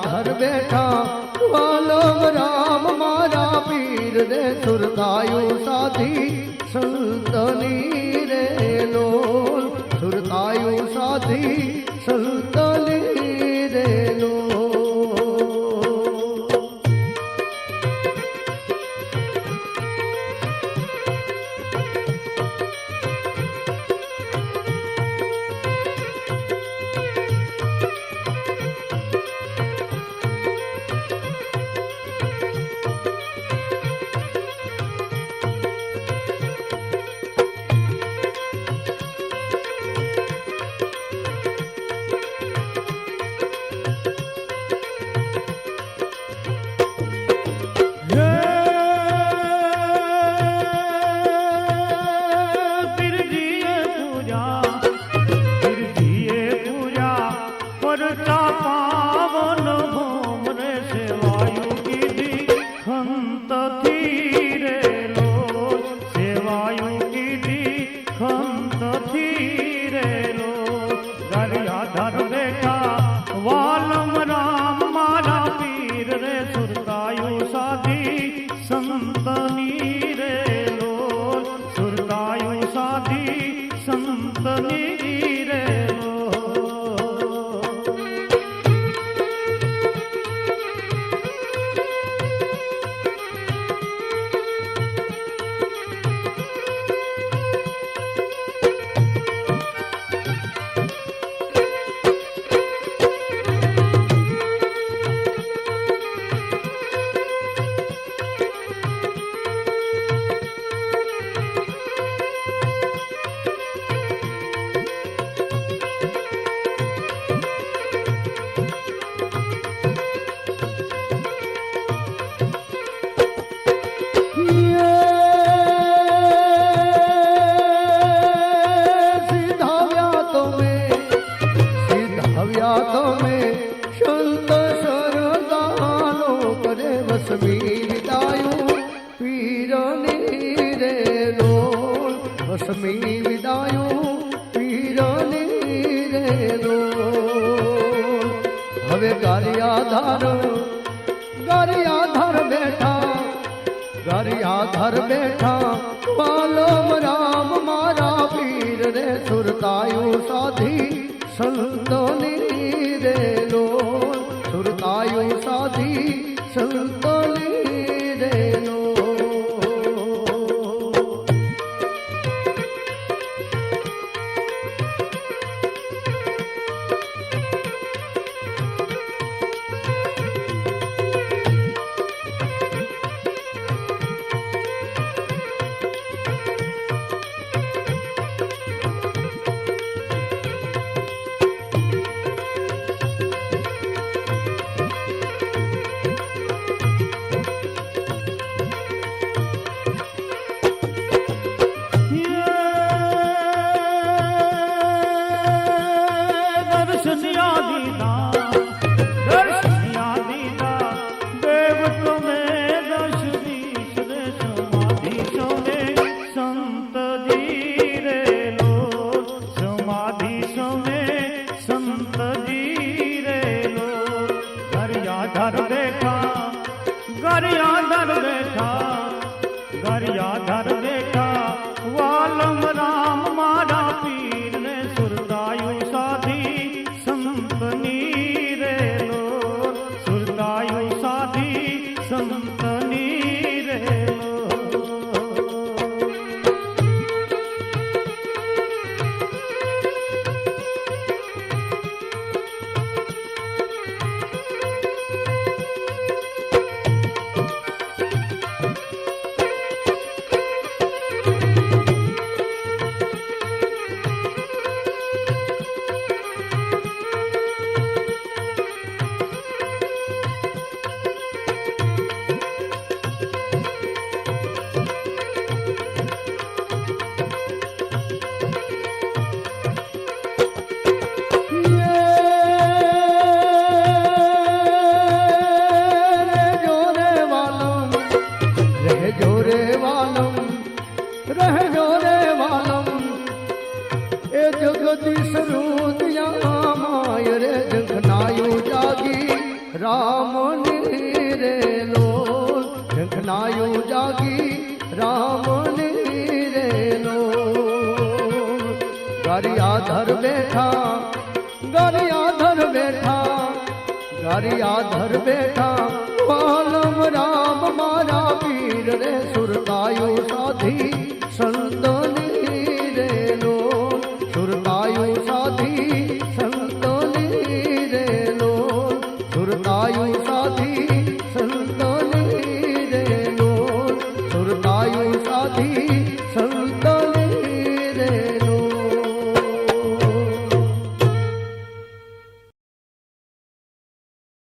ધર બેઠા વાલમ રામ મારા પીર રે સુરતાયું સાધી સંતની રે લોલ સુરતાયું સાધી સંતની રે લોલ वालम राम मारा पीर रे सुरतायु साधी संतनी रे लोल सुरतायु साधी संतनी रे વસમી વિદાયું પીરની રે લોલ હવે ગારિયાધાર બેઠા વાલમ રામ મારા પીર રે સુરતાયું સાધી સંતની રે લોલ સુરતાયું સાધી સંતની રે લોલ गरियाधर देखा वालम राम मारा पीर ने सुरतायु साधी संतनी रे लोल सुरतायु साधी संतनी रे રામની રે લોલ ઝંખનાયું જાગી રામની રે લોલ ગારિયાધર બેઠા ગારિયાધર બેઠા ગારિયાધર બેઠા વાલમ રામ મારા પીર રે સુરતાયું સાધી સંતોની રે લોલ સુરતાયું સાધી સંતોની રે લોલ સુરતાયું સાધી